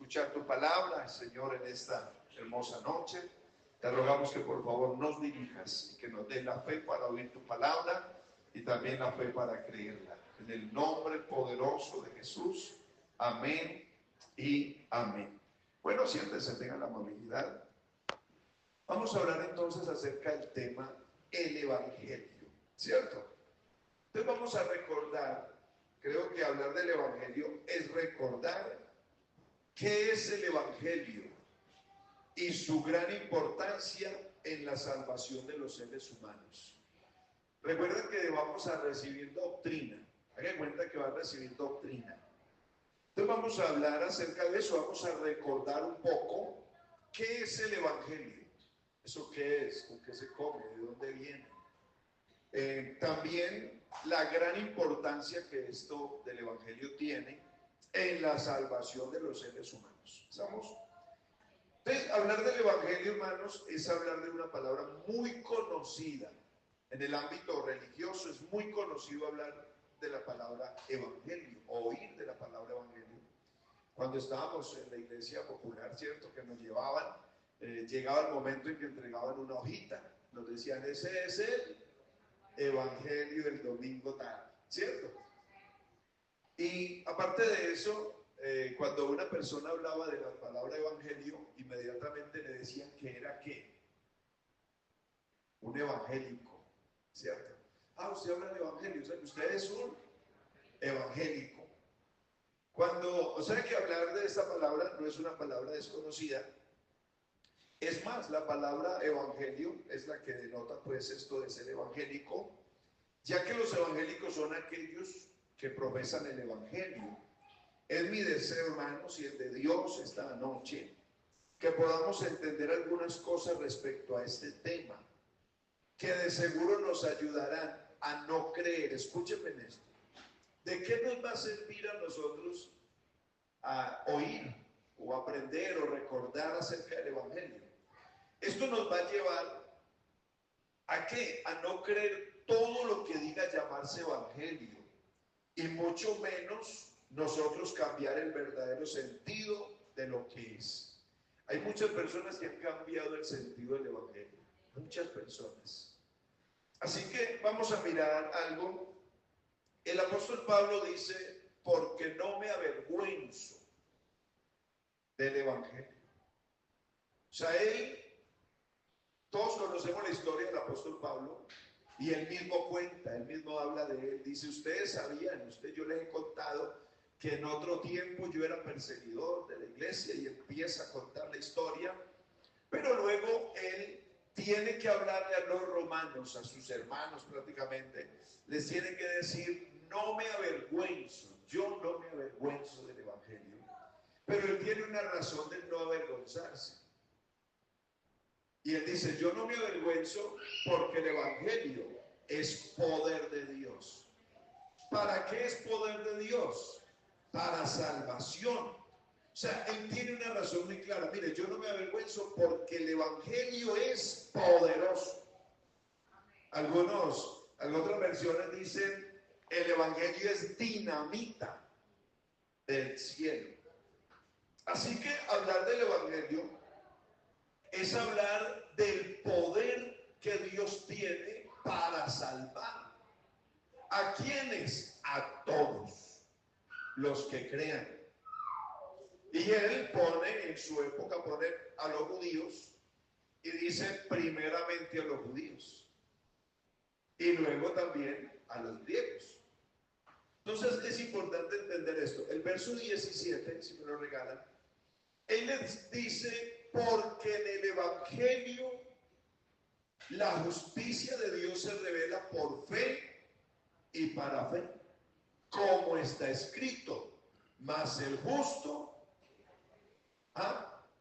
escuchar tu palabra, Señor, en esta hermosa noche. Te rogamos que por favor nos dirijas y que nos des la fe para oír tu palabra y también la fe para creerla. En el nombre poderoso de Jesús. Amén y amén. Bueno, siéntese, tengan la amabilidad. Vamos a hablar entonces acerca del tema el Evangelio, ¿cierto? Entonces vamos a recordar, creo que hablar del Evangelio es recordar qué es el Evangelio y su gran importancia en la salvación de los seres humanos. Recuerden que vamos a recibir doctrina, hagan cuenta que va a recibir doctrina. Entonces vamos a hablar acerca de eso, vamos a recordar un poco qué es el Evangelio, eso qué es, con qué se come, de dónde viene. También la gran importancia que esto del Evangelio tiene en la salvación de los seres humanos. ¿Estamos? Entonces, hablar del Evangelio, hermanos, es hablar de una palabra muy conocida. En el ámbito religioso es muy conocido hablar de la palabra Evangelio, oír de la palabra Evangelio. Cuando estábamos en la iglesia popular, ¿cierto? Que nos llevaban, llegaba el momento en que entregaban una hojita, nos decían, ese es el Evangelio del domingo tal, ¿cierto? Y aparte de eso, cuando una persona hablaba de la palabra evangelio, inmediatamente le decían que era ¿qué? Un evangélico, ¿cierto? Ah, usted habla de evangelio, o sea que usted es un evangélico. O sea que hablar de esta palabra no es una palabra desconocida. Es más, la palabra evangelio es la que denota pues esto de ser evangélico, ya que los evangélicos son aquellos que profesan el evangelio. Es mi deseo, hermanos, y el de Dios esta noche, que podamos entender algunas cosas respecto a este tema, que de seguro nos ayudarán a no creer. Escúchenme en esto. ¿De qué nos va a servir a nosotros a oír o aprender o recordar acerca del evangelio? Esto nos va a llevar ¿a qué? A no creer todo lo que diga llamarse evangelio, y mucho menos nosotros cambiar el verdadero sentido de lo que es. Hay muchas personas que han cambiado el sentido del evangelio, muchas personas. Así que vamos a mirar algo. El apóstol Pablo dice, porque no me avergüenzo del evangelio. O sea, todos conocemos la historia del apóstol Pablo, y él mismo cuenta, él mismo habla de él. Dice, ustedes sabían, yo les he contado que en otro tiempo yo era perseguidor de la iglesia, y empieza a contar la historia. Pero luego él tiene que hablarle a los romanos, a sus hermanos prácticamente, les tiene que decir, no me avergüenzo, yo no me avergüenzo del evangelio. Pero él tiene una razón de no avergonzarse. Y él dice, yo no me avergüenzo porque el evangelio es poder de Dios. ¿Para qué es poder de Dios? Para salvación. O sea, él tiene una razón muy clara. Mire, yo no me avergüenzo porque el evangelio es poderoso. Algunas versiones dicen, el evangelio es dinamita del cielo. Así que hablar del evangelio es hablar del poder que Dios tiene para salvar. ¿A quiénes? A todos los que crean. Y él en su época pone a los judíos, y dice primeramente a los judíos, y luego también a los griegos. Entonces es importante entender esto. El verso 17, si me lo regalan, él les dice, porque en el evangelio la justicia de Dios se revela por fe y para fe, como está escrito, mas el justo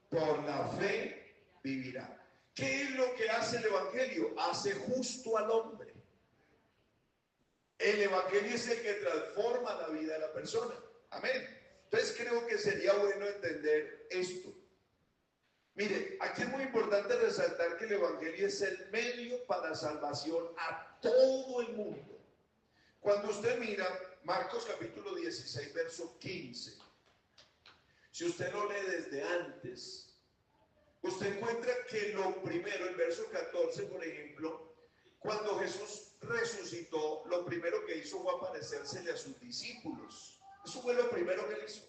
por la fe vivirá. ¿Qué es lo que hace el evangelio? Hace justo al hombre. El evangelio es el que transforma la vida de la persona. Amén. Entonces creo que sería bueno entender esto. Mire, aquí es muy importante resaltar que el evangelio es el medio para salvación a todo el mundo. Cuando usted mira Marcos capítulo 16, verso 15, si usted lo lee desde antes, usted encuentra que lo primero, el verso 14, por ejemplo, cuando Jesús resucitó, lo primero que hizo fue aparecérsele a sus discípulos. Eso fue lo primero que él hizo.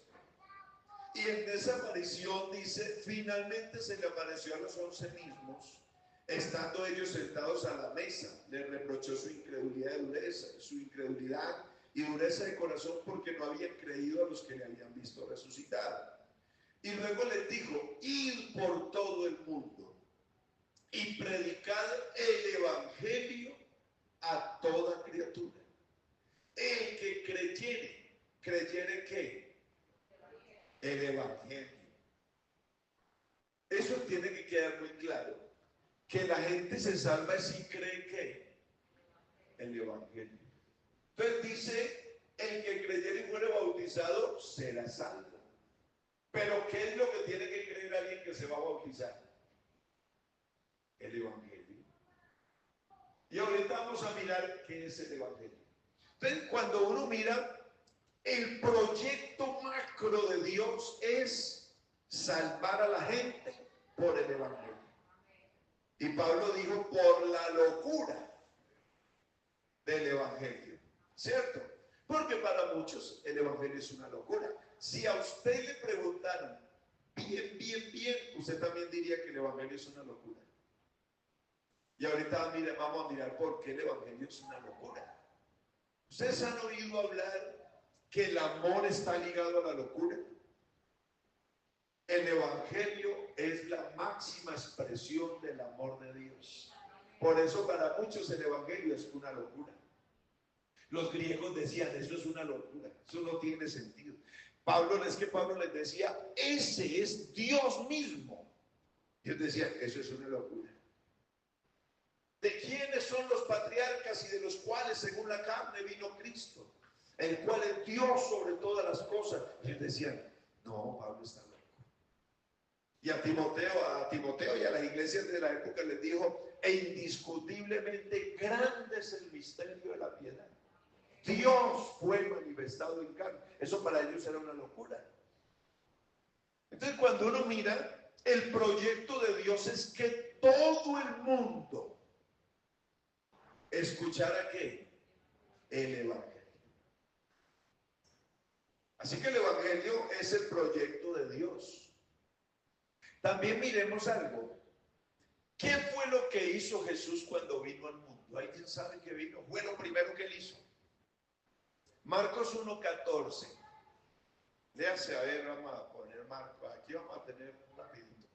Y en esa aparición dice, finalmente se le apareció a los 11 mismos, estando ellos sentados a la mesa. Le reprochó su incredulidad y dureza de corazón, porque no habían creído a los que le habían visto resucitar. Y luego les dijo, id por todo el mundo y predicad el evangelio a toda criatura. El que creyere ¿qué? El evangelio. Eso tiene que quedar muy claro, que la gente se salva si cree que el evangelio. Entonces dice, el que creyere y fuere bautizado será salvo. Pero ¿qué es lo que tiene que creer alguien que se va a bautizar? El evangelio. Y ahorita vamos a mirar qué es el evangelio. Entonces, cuando uno mira, el proyecto macro de Dios es salvar a la gente por el evangelio. Y Pablo dijo, por la locura del evangelio, ¿cierto? Porque para muchos el evangelio es una locura. Si a usted le preguntaran bien, usted también diría que el evangelio es una locura. Y ahorita vamos a mirar por qué el evangelio es una locura. ¿Ustedes han oído hablar que el amor está ligado a la locura? El evangelio es la máxima expresión del amor de Dios. Por eso para muchos el evangelio es una locura. Los griegos decían, eso es una locura, eso no tiene sentido. Pablo les decía, ese es Dios mismo. Y ellos decían, eso es una locura. ¿De quiénes son los patriarcas y de los cuales según la carne vino Cristo? El cual es Dios sobre todas las cosas. Y ellos decían, no, Pablo está loco. Y a Timoteo y a las iglesias de la época les dijo, e indiscutiblemente grande es el misterio de la piedad. Dios fue manifestado en carne. Eso para ellos era una locura. Entonces, cuando uno mira, el proyecto de Dios es que todo el mundo escuchara ¿qué? El evangelio. Así que el evangelio es el proyecto de Dios. También miremos algo. ¿Qué fue lo que hizo Jesús cuando vino al mundo? ¿Alguien sabe qué vino? Fue lo primero que él hizo. Marcos 1:14. Léase, a ver, vamos a poner Marcos. Aquí vamos a tener un rapidito.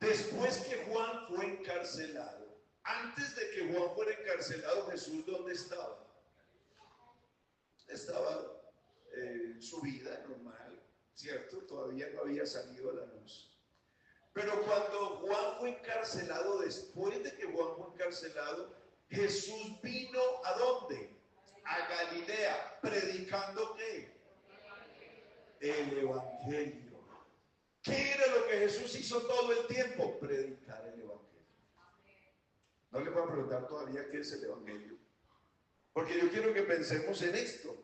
Después que Juan fue encarcelado, antes de que Juan fuera encarcelado, Jesús, ¿dónde estaba? Estaba en su vida normal, ¿cierto? Todavía no había salido a la luz. Pero cuando Juan fue encarcelado, después de que Juan fue encarcelado, Jesús vino ¿a dónde? A Galilea, predicando ¿qué? El evangelio. ¿Qué era lo que Jesús hizo todo el tiempo? Predicar el evangelio. No le voy a preguntar todavía qué es el evangelio, porque yo quiero que pensemos en esto.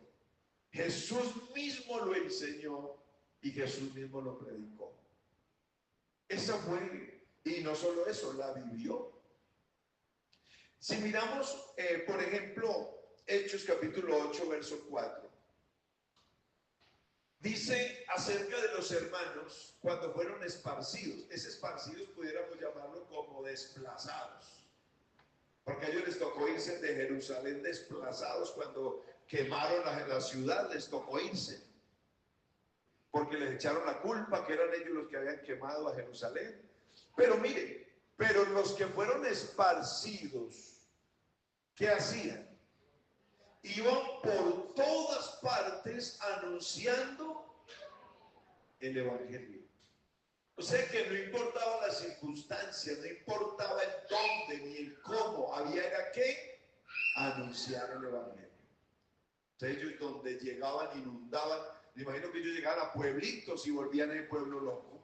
Jesús mismo lo enseñó y Jesús mismo lo predicó. Esa fue, y no solo eso, la vivió. Si miramos, por ejemplo, Hechos capítulo 8, verso 4. Dice acerca de los hermanos cuando fueron esparcidos. Es esparcidos, pudiéramos llamarlo como desplazados. Porque a ellos les tocó irse de Jerusalén desplazados cuando quemaron la ciudad, les tocó irse. Porque les echaron la culpa que eran ellos los que habían quemado a Jerusalén. Pero miren, pero los que fueron esparcidos, ¿qué hacían? Iban por todas partes anunciando el evangelio. O sea que no importaba la circunstancia, no importaba el dónde ni el cómo, había era que anunciar el evangelio. Entonces ellos donde llegaban inundaban. Me imagino que ellos llegaban a pueblitos y volvían el pueblo loco.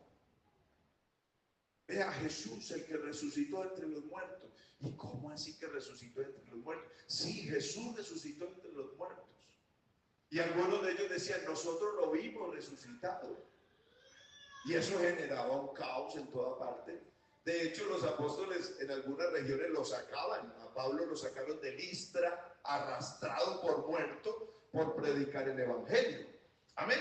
Vea, Jesús, el que resucitó entre los muertos. ¿Y cómo así que resucitó entre los muertos? Sí, Jesús resucitó entre los muertos. Y algunos de ellos decían, nosotros lo vimos resucitado. Y eso generaba un caos en toda parte. De hecho, los apóstoles en algunas regiones lo sacaban. A Pablo lo sacaron de Listra, arrastrado por muerto, por predicar el evangelio. Amén.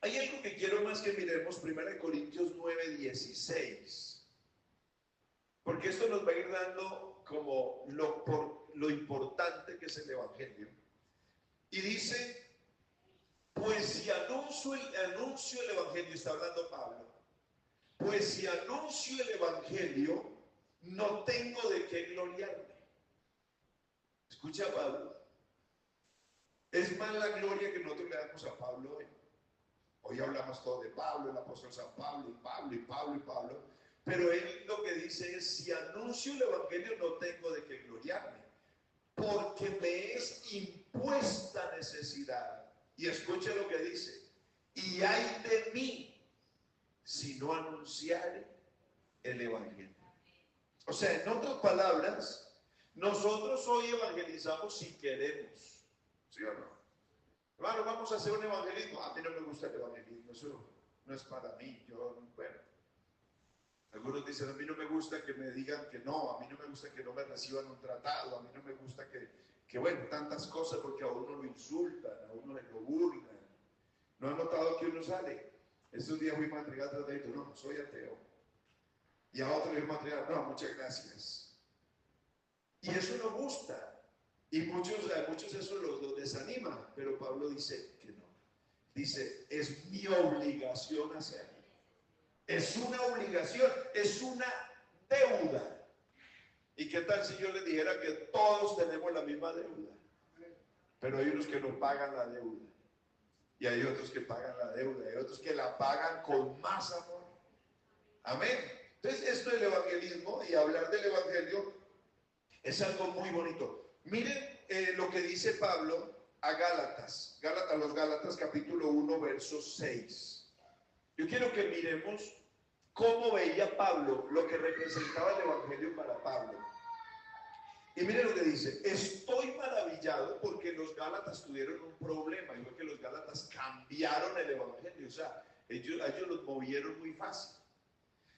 Hay algo que quiero más que miremos, 1 Corintios 9:16. Porque esto nos va a ir dando como lo importante que es el evangelio. Y dice, pues si anuncio el evangelio, está hablando Pablo, pues si anuncio el evangelio, no tengo de qué gloriarme. Escucha Pablo. Es más la gloria que nosotros le damos a Pablo hoy. Hoy hablamos todo de Pablo, el apóstol San Pablo, y Pablo, y Pablo, y Pablo. Pero él lo que dice es, si anuncio el evangelio, no tengo de qué gloriarme, porque me es impuesta necesidad. Y escucha lo que dice, y hay de mí si no anunciare el evangelio. O sea, en otras palabras, nosotros hoy evangelizamos si queremos, ¿sí o no? Hermano, vamos a hacer un evangelismo. A mí no me gusta el evangelismo, eso no es para mí. Bueno, algunos dicen, a mí no me gusta que me digan que no, a mí no me gusta que no me reciban un tratado, a mí no me gusta que bueno, tantas cosas, porque a uno lo insultan, a uno lo burlan. ¿No han notado que uno sale? Estos días fui a entregar tratadito, no, soy ateo. Y a otro le voy a entregar, no, muchas gracias. Y eso no gusta. Y a muchos eso los desanima, pero Pablo dice que no. Dice, es mi obligación hacerlo. Es una obligación, es una deuda. ¿Y qué tal si yo les dijera que todos tenemos la misma deuda? Pero hay unos que no pagan la deuda. Y hay otros que pagan la deuda, hay otros que la pagan con más amor. Amén. Entonces, esto del evangelismo y hablar del evangelio es algo muy bonito. Miren lo que dice Pablo a los Gálatas capítulo 1, verso 6. Yo quiero que miremos cómo veía Pablo lo que representaba el evangelio para Pablo. Y miren lo que dice, estoy maravillado porque los Gálatas tuvieron un problema, y fue que los Gálatas cambiaron el evangelio, o sea, ellos los movieron muy fácil.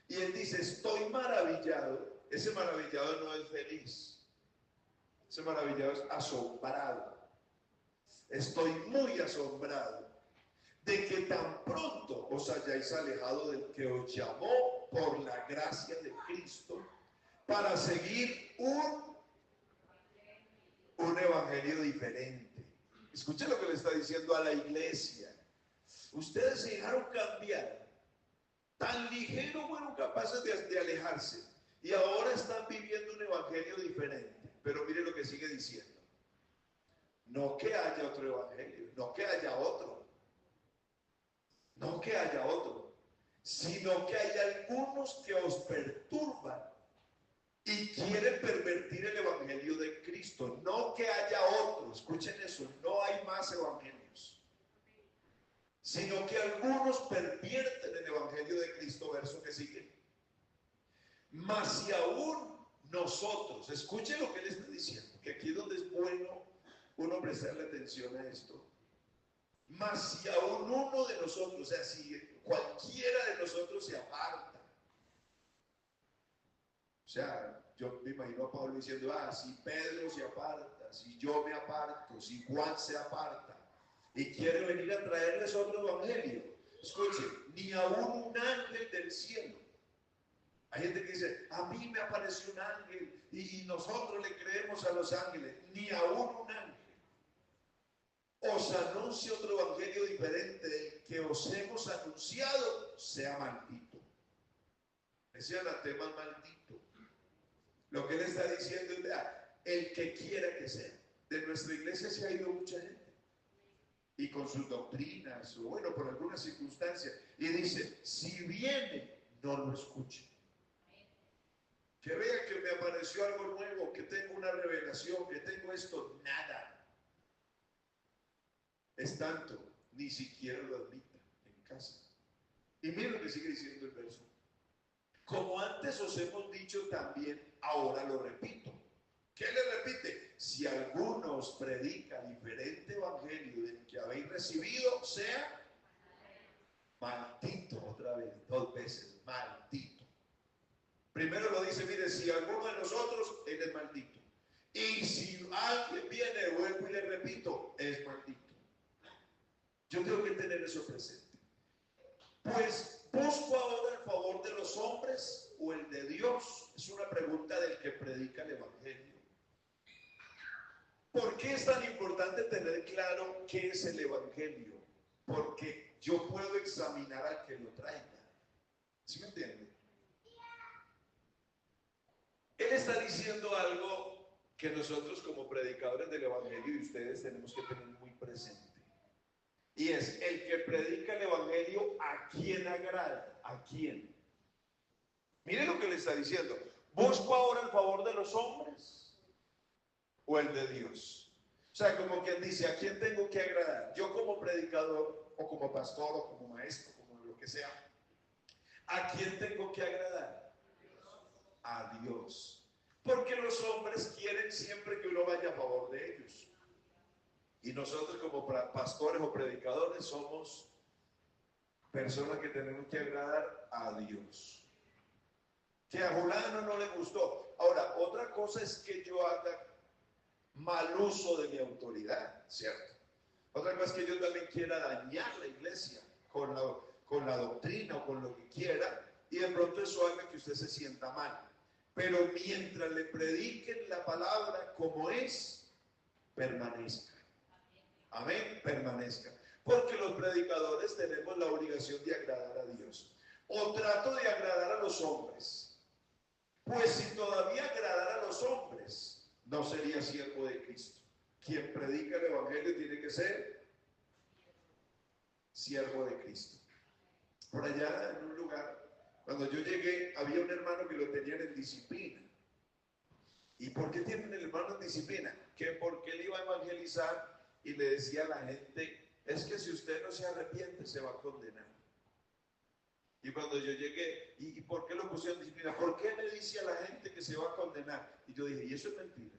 Y él dice, estoy maravillado, ese maravillado no es feliz, ese maravillado es asombrado. Estoy muy asombrado de que tan pronto os hayáis alejado del que os llamó por la gracia de Cristo para seguir un evangelio diferente. Escuchen lo que le está diciendo a la iglesia. Ustedes se dejaron cambiar. Tan ligero fueron capaces de alejarse. Y ahora están viviendo un evangelio diferente. Pero mire lo que sigue diciendo. No que haya otro evangelio. No que haya otro. No que haya otro. Sino que hay algunos que os perturban y quieren pervertir el evangelio de Cristo. No que haya otro, escuchen eso, no hay más evangelios, sino que algunos pervierten el evangelio de Cristo, verso que sigue. Mas si aún nosotros, escuchen lo que él está diciendo, que aquí es donde es bueno uno prestarle atención a esto. Mas si aún uno de nosotros, o sea, si cualquiera de nosotros se aparta, o sea, yo me imagino a Pablo diciendo, si Pedro se aparta, si yo me aparto, si Juan se aparta y quiere venir a traerles otro evangelio, escuchen, ni aún un ángel del cielo. Hay gente que dice, a mí me apareció un ángel y nosotros le creemos a los ángeles, ni aún un ángel os anuncie otro evangelio diferente del que os hemos anunciado, sea maldito. Ese anatema maldito. Lo que él está diciendo es, el que quiera que sea. De nuestra iglesia se ha ido mucha gente. Y con sus doctrinas, o bueno, por alguna circunstancia. Y dice, si viene, no lo escuche. Que vea que me apareció algo nuevo, que tengo una revelación, que tengo esto, nada. Es tanto, ni siquiera lo admita en casa. Y mira lo que sigue diciendo el verso. Como antes os hemos dicho también, ahora lo repito. ¿Qué le repite? Si alguno os predica diferente evangelio del que habéis recibido, sea maldito. Otra 2 veces, maldito. Primero lo dice, mire, si alguno de nosotros, él es maldito. Y si alguien viene, vuelvo y le repito, es maldito. Yo tengo que tener eso presente. Pues, ¿busco ahora el favor de los hombres o el de Dios? Es una pregunta del que predica el Evangelio. ¿Por qué es tan importante tener claro qué es el Evangelio? Porque yo puedo examinar al que lo traiga. ¿Sí me entiende? Él está diciendo algo que nosotros como predicadores del Evangelio y ustedes tenemos que tener muy presente. Y es el que predica el Evangelio, ¿a quién agrada? ¿A quién? Mire lo que le está diciendo. ¿Busco ahora el favor de los hombres o el de Dios? O sea, como quien dice, ¿a quién tengo que agradar? Yo como predicador o como pastor o como maestro, como lo que sea, ¿a quién tengo que agradar? A Dios. Porque los hombres quieren siempre que uno vaya a favor de ellos. Y nosotros como pastores o predicadores somos personas que tenemos que agradar a Dios. Que a Julano no le gustó. Ahora, otra cosa es que yo haga mal uso de mi autoridad, ¿cierto? Otra cosa es que yo también quiera dañar la iglesia con la doctrina o con lo que quiera, y de pronto eso haga que usted se sienta mal. Pero mientras le prediquen la palabra como es, permanezca. Amén, permanezca. Porque los predicadores tenemos la obligación de agradar a Dios. O trato de agradar a los hombres. Pues si todavía agradara a los hombres, no sería siervo de Cristo. Quien predica el Evangelio tiene que ser siervo de Cristo. Por allá en un lugar, cuando yo llegué, había un hermano que lo tenían en disciplina. ¿Y por qué tienen el hermano en disciplina? Que porque él iba a evangelizar y le decía a la gente, es que si usted no se arrepiente se va a condenar. Y cuando yo llegué, ¿y por qué lo pusieron en disciplina? ¿Por qué le dice a la gente que se va a condenar? Y yo dije, ¿y eso es mentira?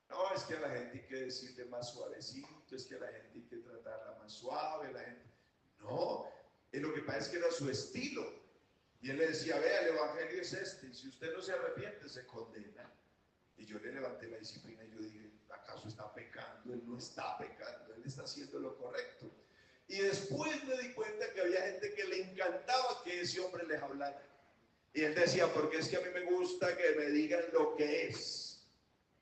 No, es que a la gente hay que decirle más suavecito, es que a la gente hay que tratarla más suave, la gente... No, lo que pasa es que era su estilo. Y él le decía, vea, el Evangelio es este, y si usted no se arrepiente, se condena. Y yo le levanté la disciplina y yo dije, ¿acaso está pecando? Él no está pecando, él está haciendo lo correcto. Y después me di cuenta que había gente que le encantaba que ese hombre les hablara. Y él decía, porque es que a mí me gusta que me digan lo que es.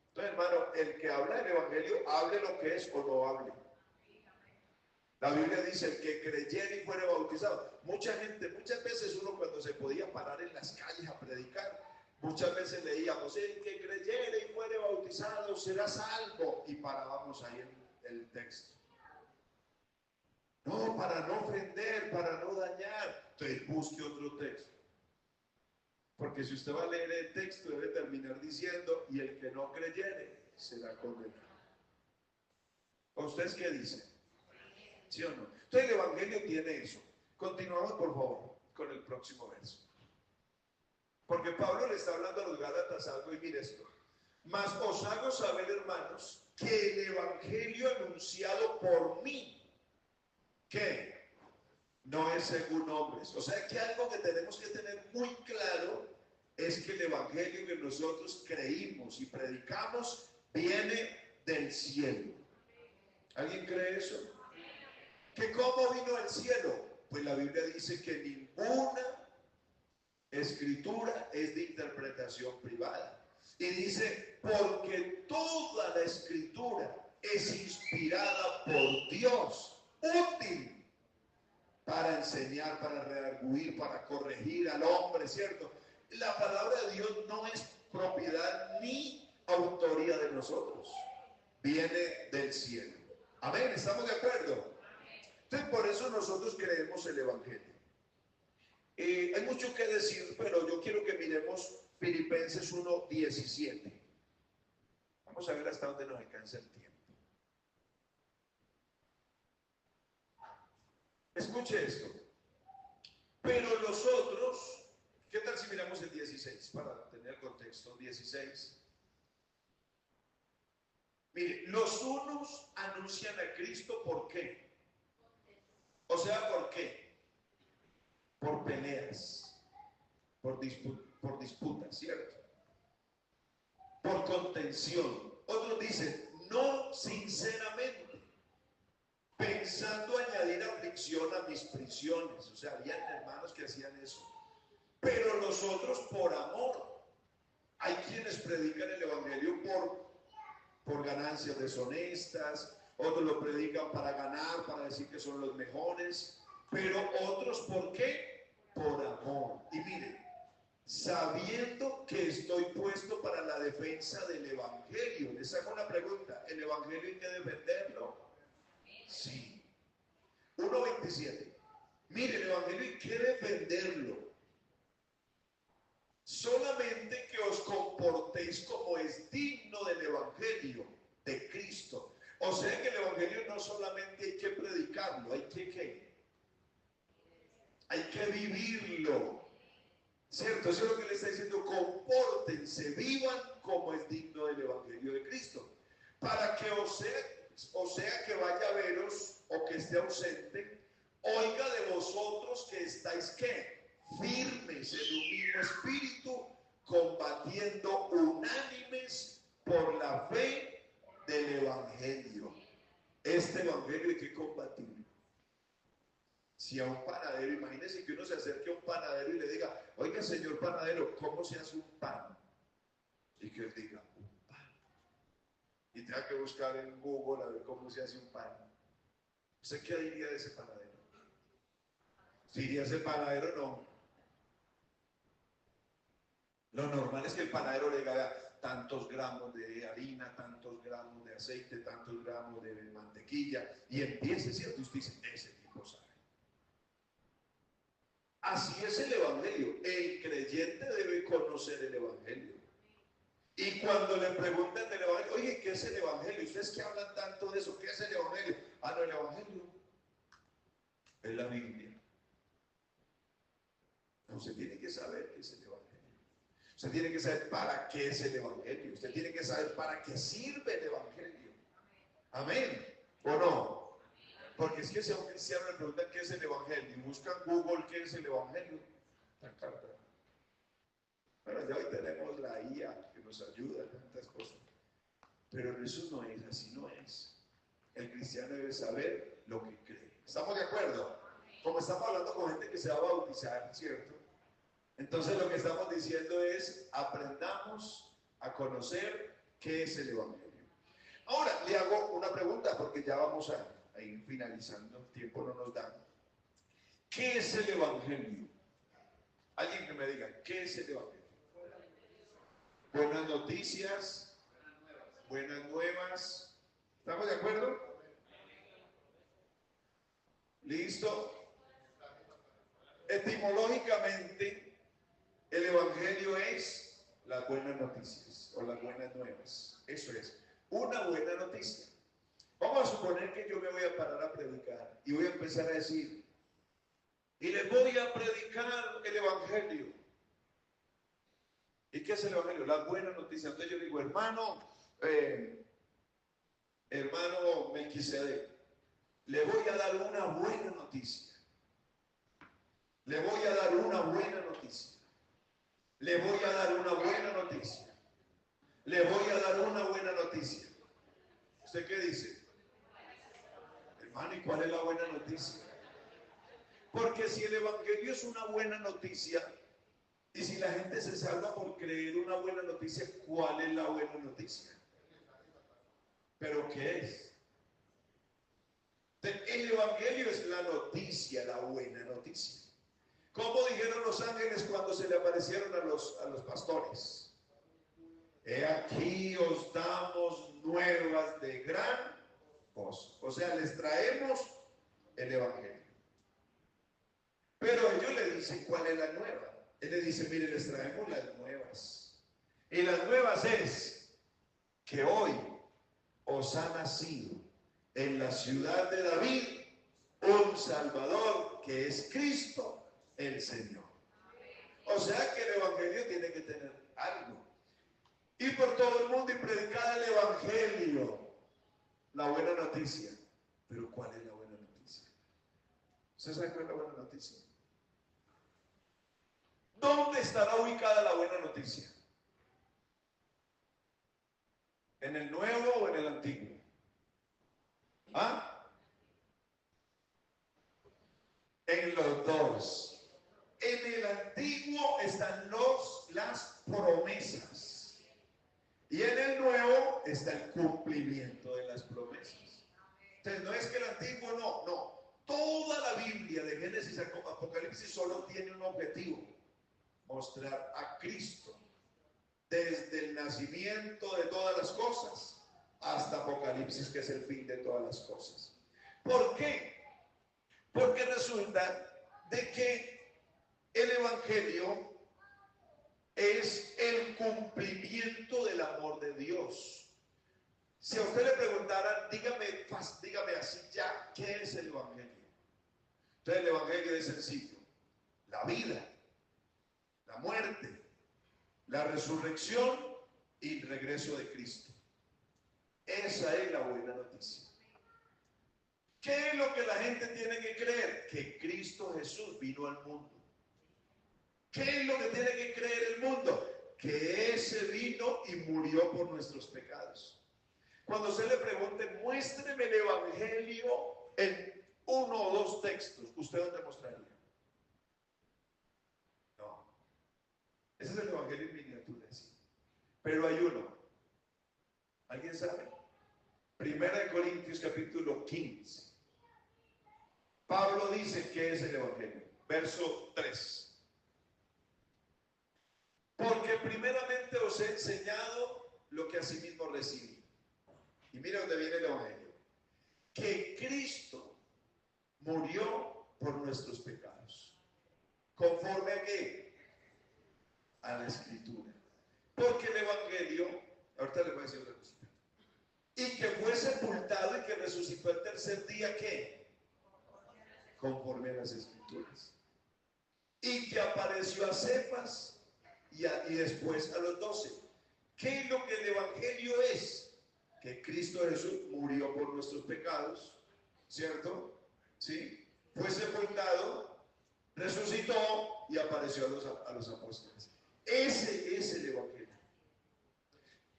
Entonces, hermano, el que habla el Evangelio, hable lo que es o no hable. La Biblia dice, el que creyera y fuera bautizado. Muchas veces uno cuando se podía parar en las calles a predicar, muchas veces leíamos, el que creyera y fuera bautizado será salvo. Y parábamos ahí en el texto. No, para no ofender, para no dañar. Entonces busque otro texto. Porque si usted va a leer el texto, debe terminar diciendo, y el que no creyere será condenado. ¿Ustedes qué dicen? ¿Sí o no? Entonces el Evangelio tiene eso. Continuamos, por favor, con el próximo verso. Porque Pablo le está hablando a los Gálatas algo y mire esto. Mas os hago saber, hermanos, que el Evangelio anunciado por mí, ¿qué? No es según hombres. O sea que algo que tenemos que tener muy claro es que el Evangelio que nosotros creímos y predicamos viene del cielo. ¿Alguien cree eso? ¿Que cómo vino del cielo? Pues la Biblia dice que ninguna escritura es de interpretación privada. Y dice, porque toda la escritura es inspirada por Dios, útil para enseñar, para redarguir, para corregir al hombre, ¿cierto? La palabra de Dios no es propiedad ni autoría de nosotros, viene del cielo. Amén, ¿estamos de acuerdo? Entonces, por eso nosotros creemos el Evangelio. Hay mucho que decir, pero yo quiero que miremos Filipenses 1:17. Vamos a ver hasta dónde nos alcanza el tiempo. Escuche esto. Pero los otros, ¿qué tal si miramos el 16 para tener contexto? 16. Mire, los unos anuncian a Cristo, ¿por qué? O sea, ¿por qué? Por peleas, por disputas, ¿cierto? Por contención. Otros dicen, no sinceramente, pensando añadir aflicción a mis prisiones. O sea, habían hermanos que hacían eso. Pero los otros por amor. Hay quienes predican el evangelio por ganancias deshonestas, otros lo predican para ganar, para decir que son los mejores, pero otros, ¿por qué? Por amor. Y miren, sabiendo que estoy puesto para la defensa del evangelio. Les hago una pregunta, ¿el evangelio hay que defenderlo? Sí. 1:27. Mire, el evangelio hay que defenderlo. Solamente que os comportéis como es digno del evangelio de Cristo. O sea que el evangelio no solamente hay que predicarlo, hay que vivirlo. ¿Cierto? Eso es lo que le está diciendo. Compórtense, vivan como es digno del evangelio de Cristo. Para que o sea que vaya a veros o que esté ausente, oiga de vosotros que estáis ¿qué? Firmes en un mismo espíritu, combatiendo unánimes por la fe del evangelio. Este evangelio hay que combatirlo. Si a un panadero, imagínese que uno se acerque a un panadero y le diga, oiga señor panadero, ¿cómo se hace un pan? Y que él diga, un pan. Y tenga que buscar en Google a ver cómo se hace un pan. ¿Usted qué diría de ese panadero? Si diría ese panadero, no. Lo normal es que el panadero le diga tantos gramos de harina, tantos gramos de aceite, tantos gramos de mantequilla, y empiece, ¿cierto? Y usted dice, ese tipo sabe. Así es el evangelio. El creyente debe conocer el evangelio. Y cuando le preguntan del evangelio, oye, ¿qué es el evangelio? Ustedes que hablan tanto de eso, ¿qué es el evangelio? Ah, no, el evangelio es la Biblia. Usted tiene que saber qué es el evangelio. Usted tiene que saber para qué es el evangelio. Usted tiene que saber para qué sirve el evangelio. Amén. ¿O no? Porque es que si a un cristiano le preguntan qué es el evangelio y buscan Google qué es el evangelio, bueno, ya hoy tenemos la IA que nos ayuda en tantas cosas. Pero eso no es, así no es. El cristiano debe saber lo que cree. ¿Estamos de acuerdo? Como estamos hablando con gente que se va a bautizar, ¿cierto? Entonces lo que estamos diciendo es, aprendamos a conocer qué es el evangelio. Ahora, le hago una pregunta porque ya vamos a ir finalizando, el tiempo no nos da. ¿Qué es el evangelio? Alguien que me diga, ¿qué es el evangelio? Buenas noticias, buenas nuevas. ¿Estamos de acuerdo? ¿Listo? Etimológicamente, el evangelio es las buenas noticias o las buenas nuevas. Eso es, una buena noticia. Vamos a suponer que yo me voy a parar a predicar y voy a empezar a decir, y les voy a predicar el evangelio. ¿Y qué es el evangelio? Las buenas noticias. Entonces yo digo, hermano Melquisedec, le voy a dar una buena noticia. Le voy a dar una buena noticia. Le voy a dar una buena noticia. Le voy a dar una buena noticia. ¿Usted qué dice? Hermano, ¿y cuál es la buena noticia? Porque si el evangelio es una buena noticia, y si la gente se salva por creer una buena noticia, ¿cuál es la buena noticia? ¿Pero qué es? El evangelio es la noticia, la buena noticia. ¿Cómo dijeron los ángeles cuando se le aparecieron a los pastores? He aquí os damos nuevas de gran gozo. O sea, les traemos el evangelio. Pero ellos le dicen cuál es la nueva. Él le dice, mire, les traemos las nuevas. Y las nuevas es que hoy os ha nacido en la ciudad de David un Salvador que es Cristo el Señor. O sea que el evangelio tiene que tener algo. Ir por todo el mundo y predicar el evangelio, la buena noticia. Pero ¿cuál es la buena noticia? ¿Usted sabe cuál es la buena noticia? ¿Dónde estará ubicada la buena noticia? ¿En el Nuevo o en el Antiguo? ¿Ah? En los dos. En el Antiguo están las promesas. Y en el Nuevo está el cumplimiento de las promesas. Entonces no es que el Antiguo no. Toda la Biblia de Génesis a Apocalipsis solo tiene un objetivo: mostrar a Cristo. Desde el nacimiento de todas las cosas hasta Apocalipsis, que es el fin de todas las cosas. ¿Por qué? Porque resulta de que el Evangelio es el cumplimiento del amor de Dios. Si a usted le preguntara, dígame así ya, ¿qué es el Evangelio? Entonces el Evangelio es sencillo: la vida, la muerte, la resurrección y el regreso de Cristo. Esa es la buena noticia. ¿Qué es lo que la gente tiene que creer? Que Cristo Jesús vino al mundo. ¿Qué es lo que tiene que creer el mundo? Que ese vino y murió por nuestros pecados. Cuando se le pregunte, muéstreme el Evangelio en 1 o 2 textos, ¿usted dónde mostraría? No. Ese es el Evangelio en miniaturas. Pero hay uno. ¿Alguien sabe? 1 Corintios capítulo 15. Pablo dice que es el Evangelio. Verso 3. Porque primeramente os he enseñado lo que asimismo recibí. Y mira dónde viene el Evangelio. Que Cristo murió por nuestros pecados. ¿Conforme a qué? A la Escritura. Porque el Evangelio, ahorita les voy a decir otra cosa. Y que fue sepultado y que resucitó el tercer día, ¿qué? Conforme a las Escrituras. Y que apareció a Cefas y después a los 12. ¿Qué es lo que el Evangelio es? Que Cristo Jesús murió por nuestros pecados, ¿cierto? ¿Sí? Fue sepultado, resucitó y apareció a los apóstoles. Ese es el Evangelio.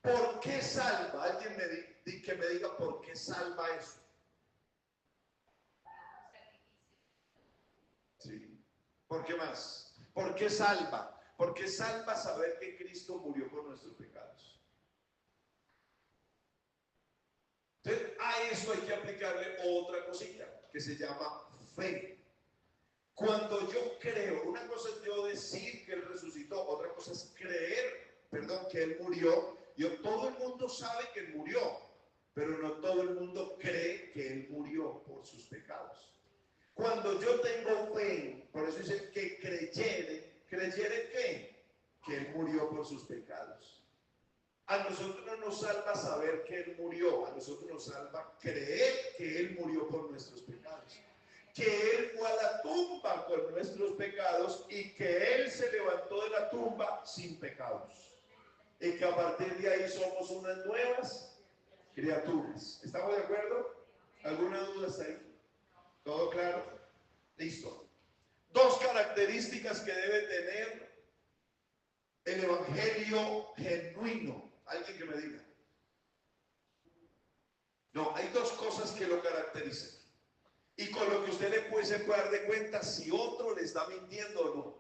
¿Por qué salva? Alguien que me diga por qué salva eso. Sí. ¿Por qué más? ¿Por qué salva? Porque salva saber que Cristo murió por nuestros pecados. Entonces, a eso hay que aplicarle otra cosita que se llama fe. Cuando yo creo, una cosa es yo decir que Él resucitó, otra cosa es creer, que Él murió. Todo el mundo sabe que Él murió, pero no todo el mundo cree que Él murió por sus pecados. Cuando yo tengo fe, por eso dice que ¿creyere qué? Que Él murió por sus pecados. A nosotros no nos salva saber que Él murió, a nosotros nos salva creer que Él murió por nuestros pecados. Que Él fue a la tumba por nuestros pecados y que Él se levantó de la tumba sin pecados. Y que a partir de ahí somos unas nuevas criaturas. ¿Estamos de acuerdo? ¿Alguna duda hasta ahí? ¿Todo claro? Listo. 2 características que debe tener el Evangelio genuino. ¿Alguien que me diga? No, hay 2 cosas que lo caracterizan. Y con lo que usted se puede dar de cuenta si otro le está mintiendo o no.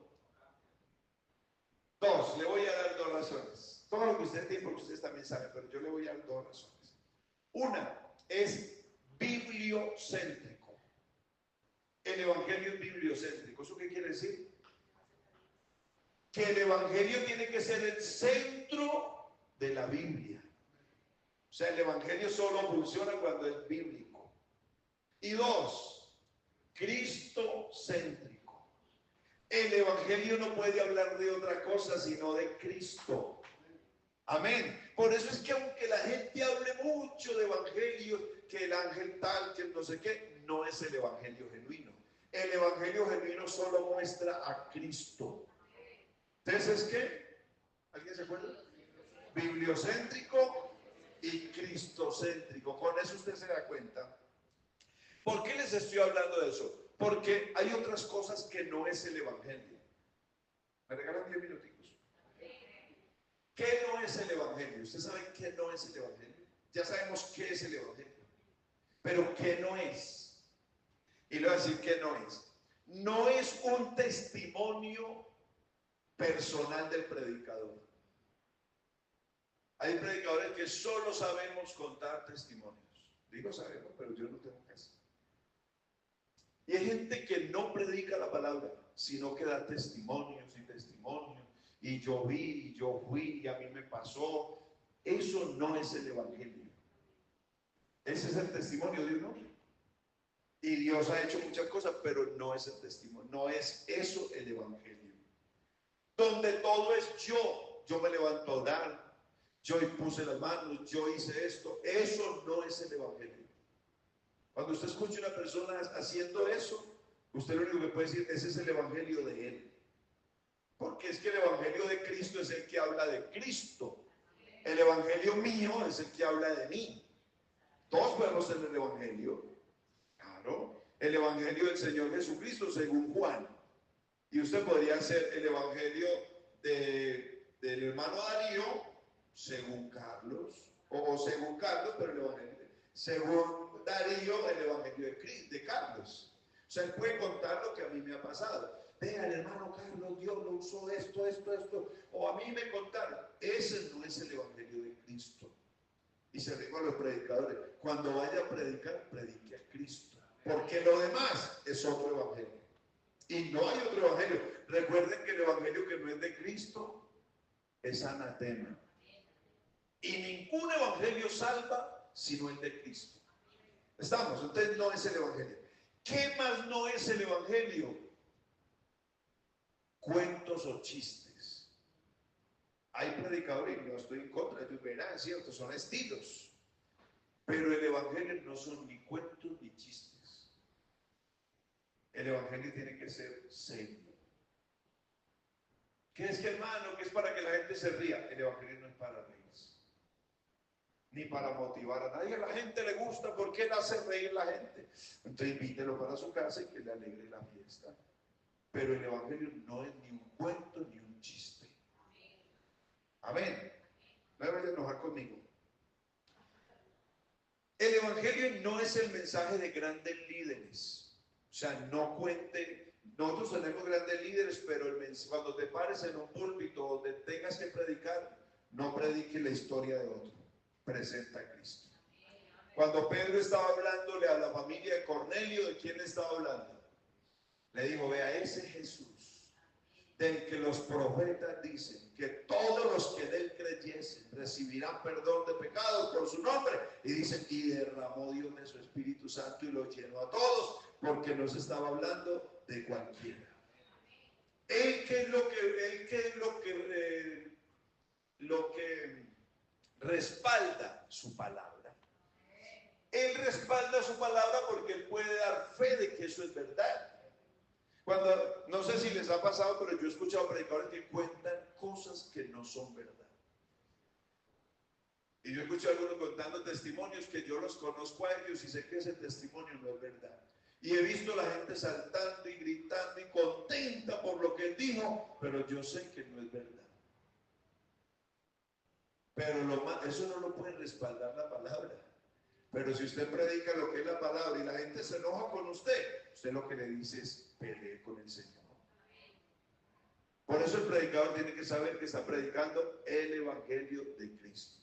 2, le voy a dar 2 razones. Todo lo que usted tiene, porque ustedes también saben, pero yo le voy a dar 2 razones. Una es bibliocéntrico. El Evangelio es bibliocéntrico. ¿Eso qué quiere decir? Que el Evangelio tiene que ser el centro de la Biblia. O sea, el Evangelio solo funciona cuando es bíblico. Y 2, cristocéntrico. El Evangelio no puede hablar de otra cosa sino de Cristo. Amén. Por eso es que aunque la gente hable mucho de Evangelio, que el ángel tal, que no sé qué, no es el Evangelio genuino. El Evangelio genuino solo muestra a Cristo. Entonces, ¿qué? ¿Alguien se acuerda? Bibliocéntrico y cristocéntrico. Con eso usted se da cuenta. ¿Por qué les estoy hablando de eso? Porque hay otras cosas que no es el Evangelio. ¿Me regalan 10 minuticos? ¿Qué no es el Evangelio? ¿Usted sabe qué no es el Evangelio? Ya sabemos qué es el Evangelio. Pero ¿qué no es? Y le voy a decir qué no es. No es un testimonio personal del predicador. Hay predicadores que solo sabemos contar testimonios. Digo sabemos, pero yo no tengo que hacer. Y hay gente que no predica la palabra, sino que da testimonios y testimonios. Y yo vi, y yo fui, y a mí me pasó. Eso no es el Evangelio. Ese es el testimonio de uno. Y Dios ha hecho muchas cosas, pero no es el testimonio. No es eso el Evangelio. Donde todo es yo. Yo me levanto a orar. Yo puse las manos. Yo hice esto. Eso no es el Evangelio. Cuando usted escucha a una persona haciendo eso, usted lo único que puede decir, ese es el Evangelio de él. Porque es que el Evangelio de Cristo es el que habla de Cristo. El Evangelio mío es el que habla de mí. Todos podemos tener el Evangelio. Claro. El Evangelio del Señor Jesucristo según Juan. Y usted podría hacer el Evangelio del hermano Darío según Carlos. O según Carlos, pero el Evangelio. Según Darío, el Evangelio de Carlos. O sea, él puede contar lo que a mí me ha pasado. Vea, el hermano Carlos, Dios lo usó esto. O a mí me contaron. Ese no es el Evangelio de Cristo. Y se digo a los predicadores, cuando vaya a predicar, predique a Cristo. Porque lo demás es otro evangelio. Y no hay otro evangelio. Recuerden que el evangelio que no es de Cristo es anatema. Y ningún evangelio salva sino el de Cristo. ¿Estamos? Entonces no es el evangelio. ¿Qué más no es el evangelio? Cuentos o chistes. Hay predicadores, y no estoy en contra, ellos verán, ¿cierto? Son estilos. Pero el evangelio no son ni cuentos ni chistes. El evangelio tiene que ser serio. ¿Qué es que, hermano? Que es para que la gente se ría. El evangelio no es para reírse, ni para motivar a nadie. A la gente le gusta porque él hace reír a la gente. Entonces invítelo para su casa y que le alegre la fiesta. Pero el evangelio no es ni un cuento ni un chiste. Amén. No me vaya a enojar conmigo. El evangelio no es el mensaje de grandes líderes. O sea, no cuente. Nosotros tenemos grandes líderes, pero cuando te pares en un púlpito donde tengas que predicar, no predique la historia de otro. Presenta a Cristo. Cuando Pedro estaba hablándole a la familia de Cornelio, ¿de quién le estaba hablando? Le dijo, vea, ese Jesús del que los profetas dicen que todos los que en él creyesen recibirán perdón de pecados por su nombre, y dicen, y derramó Dios de su Espíritu Santo y lo llenó a todos, porque no se estaba hablando de cualquiera. Él que es lo que respalda su palabra. Él respalda su palabra porque él puede dar fe de que eso es verdad. Cuando, no sé si les ha pasado, pero yo he escuchado predicadores que cuentan cosas que no son verdad. Y yo he escuchado a algunos contando testimonios que yo los conozco a ellos y sé que ese testimonio no es verdad. Y he visto a la gente saltando y gritando y contenta por lo que él dijo, pero yo sé que no es verdad. Pero eso no lo puede respaldar la palabra. Pero si usted predica lo que es la palabra y la gente se enoja con usted, usted lo que le dice es pelee con el Señor. Por eso el predicador tiene que saber que está predicando el evangelio de Cristo.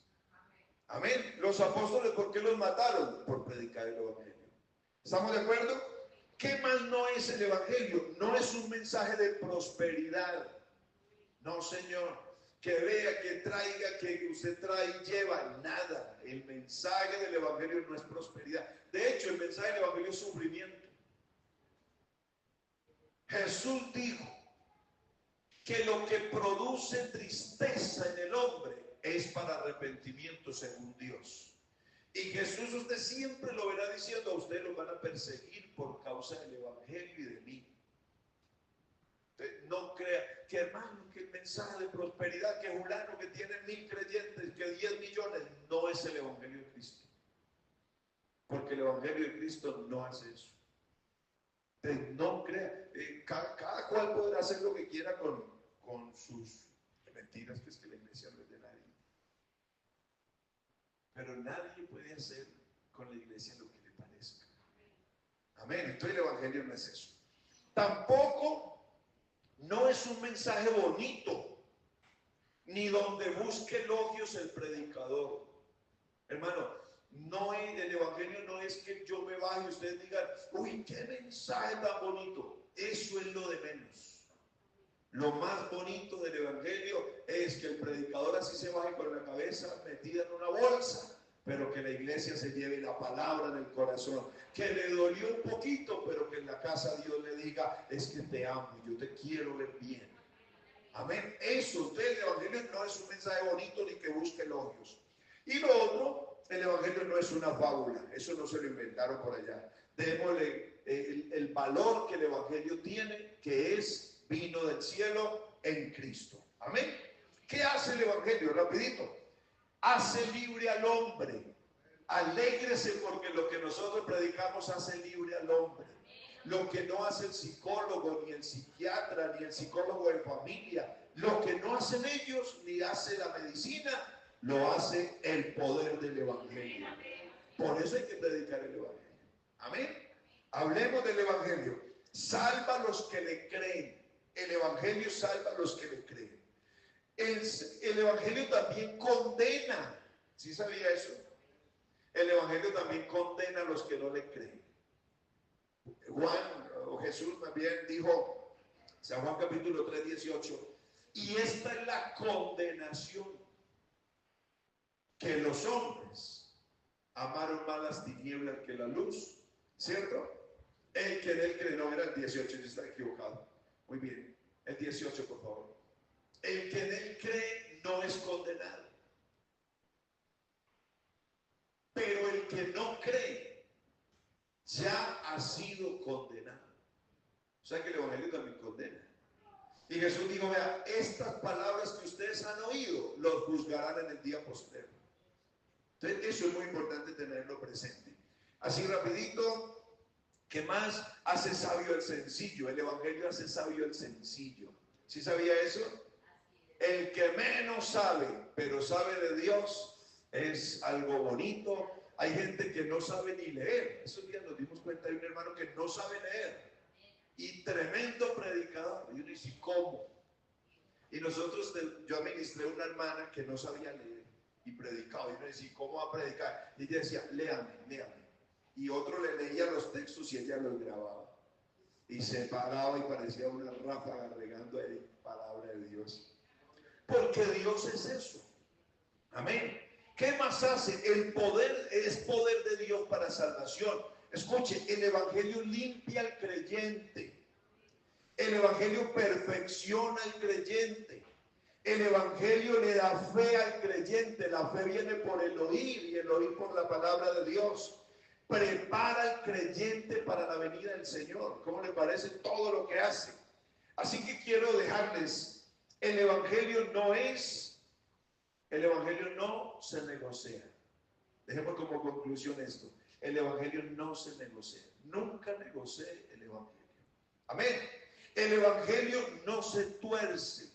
Amén. Los apóstoles, ¿por qué los mataron? Por predicar el evangelio. ¿Estamos de acuerdo? ¿Qué más no es el evangelio? No es un mensaje de prosperidad. No, Señor. Que vea, que traiga, que usted trae y lleva, nada. El mensaje del evangelio no es prosperidad. De hecho, el mensaje del evangelio es sufrimiento. Jesús dijo que lo que produce tristeza en el hombre es para arrepentimiento según Dios. Y Jesús, usted siempre lo verá diciendo, a usted lo van a perseguir por causa del evangelio y de mí. No crea que, hermano, que el mensaje de prosperidad, que fulano que tiene 1000 creyentes, que 10 millones, no es el evangelio de Cristo. Porque el evangelio de Cristo no hace eso. Entonces, no crea, cada cual podrá hacer lo que quiera con sus mentiras, que es que la iglesia no es de nadie. Pero nadie puede hacer con la iglesia lo que le parezca. Amén. Entonces el evangelio no es eso. Tampoco no es un mensaje bonito, ni donde busque elogios el predicador. Hermano, no es, el evangelio no es que yo me baje y ustedes digan, uy, qué mensaje tan bonito. Eso es lo de menos. Lo más bonito del evangelio es que el predicador así se baje con la cabeza metida en una bolsa, pero que la iglesia se lleve la palabra en el corazón, que le dolió un poquito, pero que en la casa Dios le diga, es que te amo, yo te quiero ver bien. Amén. Eso, usted, el evangelio no es un mensaje bonito ni que busque elogios. Y lo otro, el evangelio no es una fábula, eso no se lo inventaron por allá. Démosle el valor que el evangelio tiene, que es vino del cielo en Cristo. Amén. ¿Qué hace el evangelio? Rapidito. Hace libre al hombre. Alégrese porque lo que nosotros predicamos hace libre al hombre. Lo que no hace el psicólogo, ni el psiquiatra, ni el psicólogo de familia, lo que no hacen ellos, ni hace la medicina, lo hace el poder del evangelio. Por eso hay que predicar el evangelio. Amén. Hablemos del evangelio. Salva a los que le creen. El evangelio salva a los que le creen. El evangelio también condena. ¿Sí sabía eso? El evangelio también condena a los que no le creen. Juan, o Jesús más bien dijo, San Juan capítulo 3, 18, y esta es la condenación, que los hombres amaron más las tinieblas que la luz, ¿cierto? El que en él cree, no era el 18, yo estaba equivocado. Muy bien, el 18 por favor. El que en él cree no es condenado, pero el que no cree ya ha sido condenado. O sea que el evangelio también condena. Y Jesús dijo, vea, estas palabras que ustedes han oído, los juzgarán en el día postrero. Entonces, eso es muy importante tenerlo presente. Así rapidito, ¿qué más? Hace sabio el sencillo. El evangelio hace sabio el sencillo. ¿Sí sabía eso? El que menos sabe, pero sabe de Dios, es algo bonito. Hay gente que no sabe ni leer. Esos días nos dimos cuenta de un hermano que no sabe leer. Y tremendo predicador. Y uno dice, ¿cómo? Y nosotros, yo administré una hermana que no sabía leer y predicaba. Y uno decía, ¿cómo va a predicar? Y ella decía, léame, léame. Y otro le leía los textos y ella los grababa. Y se paraba y parecía una ráfaga regando ahí palabra de Dios. Porque Dios es eso. Amén. ¿Qué más hace? El poder es poder de Dios para salvación. Escuche, el evangelio limpia al creyente. El evangelio perfecciona al creyente. El evangelio le da fe al creyente. La fe viene por el oír y el oír por la palabra de Dios. Prepara al creyente para la venida del Señor. ¿Cómo le parece todo lo que hace? Así que quiero dejarles, el evangelio no se negocia. Dejemos como conclusión esto. El evangelio no se negocia. Nunca negocié el evangelio. Amén. El evangelio no se tuerce.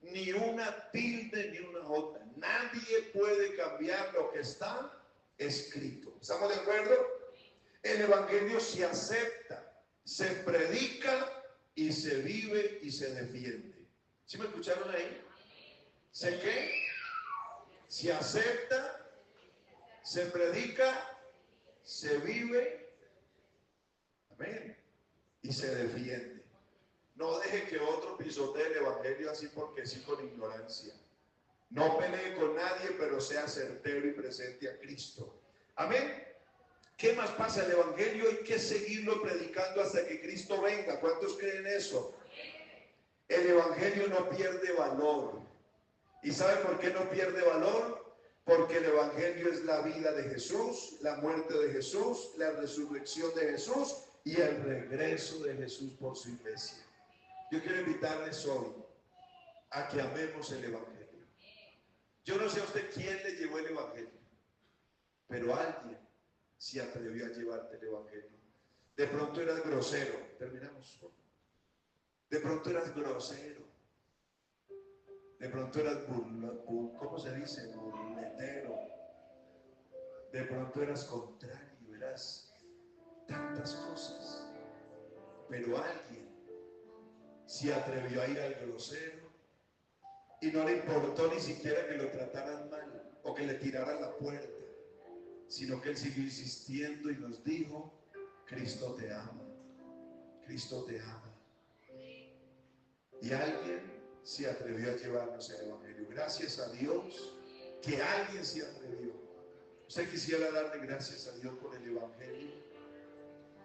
Ni una tilde ni una jota. Nadie puede cambiar lo que está escrito. ¿Estamos de acuerdo? El evangelio se acepta, se predica y se vive y se defiende. ¿Sí me escucharon ahí? ¿Se qué? Se acepta, se predica, se vive, amén, y se defiende. No deje que otro pisotee el evangelio así porque sí, con ignorancia. No pelee con nadie, pero sea certero y presente a Cristo. Amén. ¿Qué más pasa? El evangelio hay que seguirlo predicando hasta que Cristo venga. ¿Cuántos creen eso? El evangelio no pierde valor. ¿Y sabe por qué no pierde valor? Porque el evangelio es la vida de Jesús, la muerte de Jesús, la resurrección de Jesús y el regreso de Jesús por su iglesia. Yo quiero invitarles hoy a que amemos el evangelio. Yo no sé a usted quién le llevó el evangelio, pero alguien se atrevió a llevarte el evangelio. De pronto eras grosero. Terminamos. De pronto eras grosero. De pronto eras ¿cómo se dice? Burletero. De pronto eras contrario, eras tantas cosas. Pero alguien se atrevió a ir al grosero y no le importó ni siquiera que lo trataran mal o que le tiraran la puerta, sino que él siguió insistiendo y nos dijo: Cristo te ama, Cristo te ama. Y alguien se atrevió a llevarnos el evangelio. Gracias a Dios que alguien se atrevió. Usted quisiera darle gracias a Dios por el evangelio.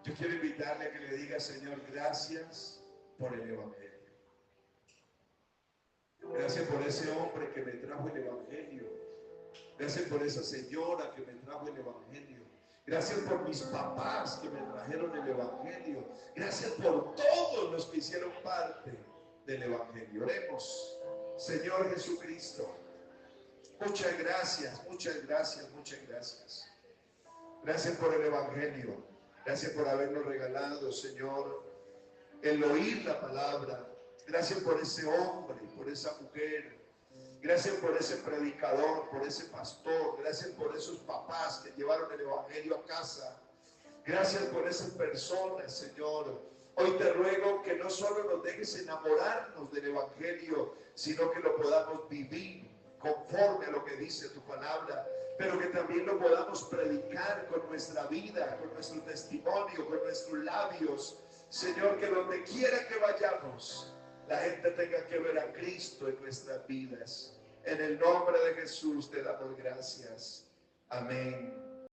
Yo quiero invitarle a que le diga: Señor, gracias por el evangelio. Gracias por ese hombre que me trajo el evangelio. Gracias por esa señora que me trajo el evangelio. Gracias por mis papás que me trajeron el evangelio. Gracias por todos los que hicieron parte del evangelio. Oremos. Señor Jesucristo, muchas gracias, muchas gracias, muchas gracias. Gracias por el evangelio. Gracias por habernos regalado, Señor, el oír la palabra. Gracias por ese hombre, por esa mujer. Gracias por ese predicador, por ese pastor. Gracias por esos papás que llevaron el evangelio a casa. Gracias por esas personas, Señor. Hoy te ruego que no solo nos dejes enamorarnos del evangelio, sino que lo podamos vivir conforme a lo que dice tu palabra, pero que también lo podamos predicar con nuestra vida, con nuestro testimonio, con nuestros labios. Señor, que donde quiera que vayamos, la gente tenga que ver a Cristo en nuestras vidas. En el nombre de Jesús te damos gracias. Amén.